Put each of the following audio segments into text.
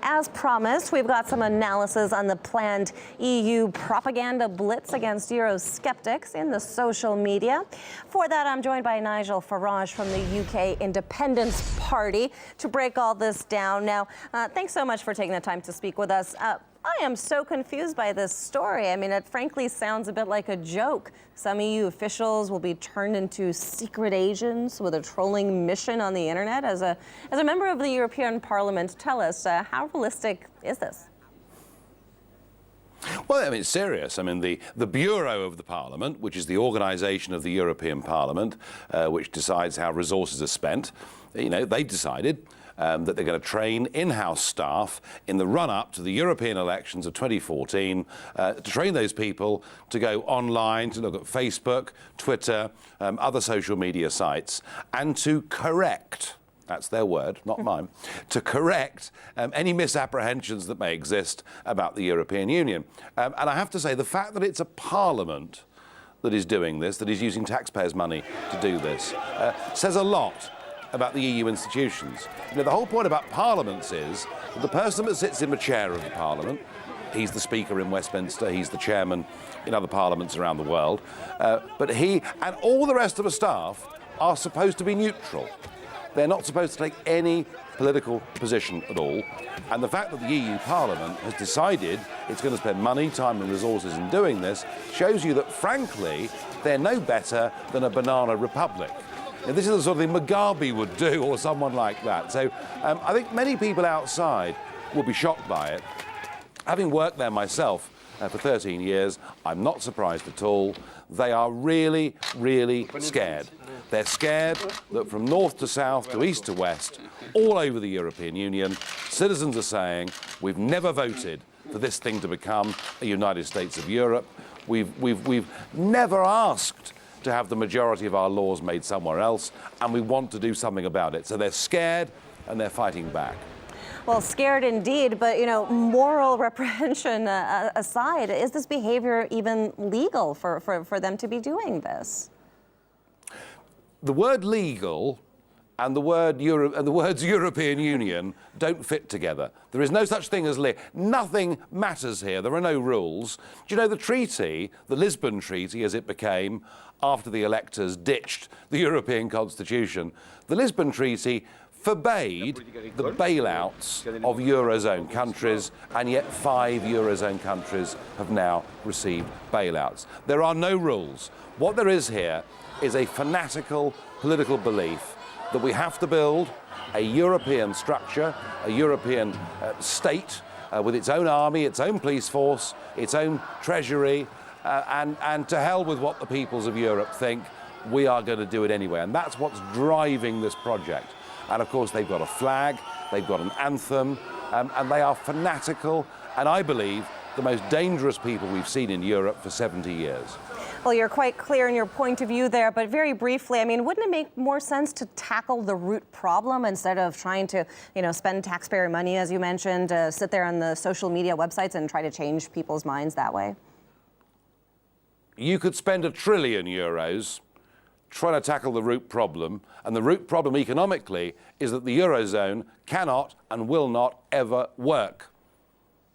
as promised, we've got some analysis on the planned EU propaganda blitz against Eurosceptics in the social media. For that, I'm joined by Nigel Farage from the UK Independence Party to break all this down. Now, thanks so much for taking the time to speak with us. I am so confused by this story. I mean, it frankly sounds a bit like a joke. Some EU officials will be turned into secret agents with a trolling mission on the internet. As a member of the European Parliament, tell us, how realistic is this? Well, I mean, it's serious. I mean, the Bureau of the Parliament, which is the organisation of the European Parliament, which decides how resources are spent, you know, they decided that they're going to train in-house staff in the run-up to the European elections of 2014 to train those people to go online, to look at Facebook, Twitter, other social media sites, and to correct, that's their word, not mine, to correct any misapprehensions that may exist about the European Union. And I have to say, the fact that it's a parliament that is doing this, that is using taxpayers' money to do this, says a lot about the EU institutions. You know, the whole point about parliaments is that the person that sits in the chair of the parliament, he's the speaker in Westminster, he's the chairman in other parliaments around the world, but he and all the rest of the staff are supposed to be neutral. They're not supposed to take any political position at all. And the fact that the EU Parliament has decided it's going to spend money, time and resources in doing this shows you that, frankly, they're no better than a banana republic. Now, this is the sort of thing Mugabe would do, or someone like that. So I think many people outside will be shocked by it. Having worked there myself for 13 years, I'm not surprised at all. They are really, really scared. They're scared that from north to south to east to west, all over the European Union, citizens are saying, we've never voted for this thing to become a United States of Europe. We've never asked to have the majority of our laws made somewhere else, and we want to do something about it. So they're scared and they're fighting back. Well, scared indeed, but, you know, moral reprehension aside, is this behavior even legal for them to be doing this? The word legal and the words European Union don't fit together. There is no such thing as nothing matters here. There are no rules. Do you know the treaty, the Lisbon Treaty as it became after the electors ditched the European Constitution, the Lisbon Treaty forbade the bailouts of Eurozone countries, and yet 5 Eurozone countries have now received bailouts. There are no rules. What there is here is a fanatical political belief that we have to build a European structure, a European state with its own army, its own police force, its own treasury, and to hell with what the peoples of Europe think. We are going to do it anyway. And that's what's driving this project. And of course, they've got a flag, they've got an anthem, and they are fanatical, and I believe the most dangerous people we've seen in Europe for 70 years. Well, you're quite clear in your point of view there, but very briefly, I mean, wouldn't it make more sense to tackle the root problem instead of trying to, you know, spend taxpayer money, as you mentioned, sit there on the social media websites and try to change people's minds that way? You could spend €1 trillion trying to tackle the root problem, and the root problem economically is that the Eurozone cannot and will not ever work.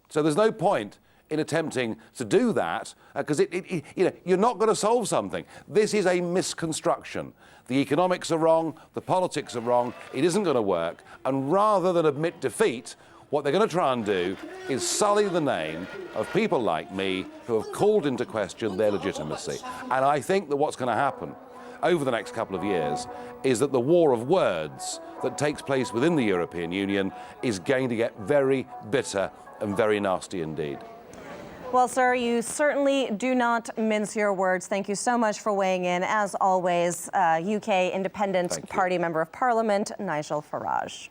So there's no point in attempting to do that, because you know, you're not going to solve something. This is a misconstruction. The economics are wrong, the politics are wrong, it isn't going to work, and rather than admit defeat, what they're going to try and do is sully the name of people like me who have called into question their legitimacy. And I think that what's going to happen over the next couple of years is that the war of words that takes place within the European Union is going to get very bitter and very nasty indeed. Well, sir, you certainly do not mince your words. Thank you so much for weighing in. As always, UK Independent Party Member of Parliament, Nigel Farage.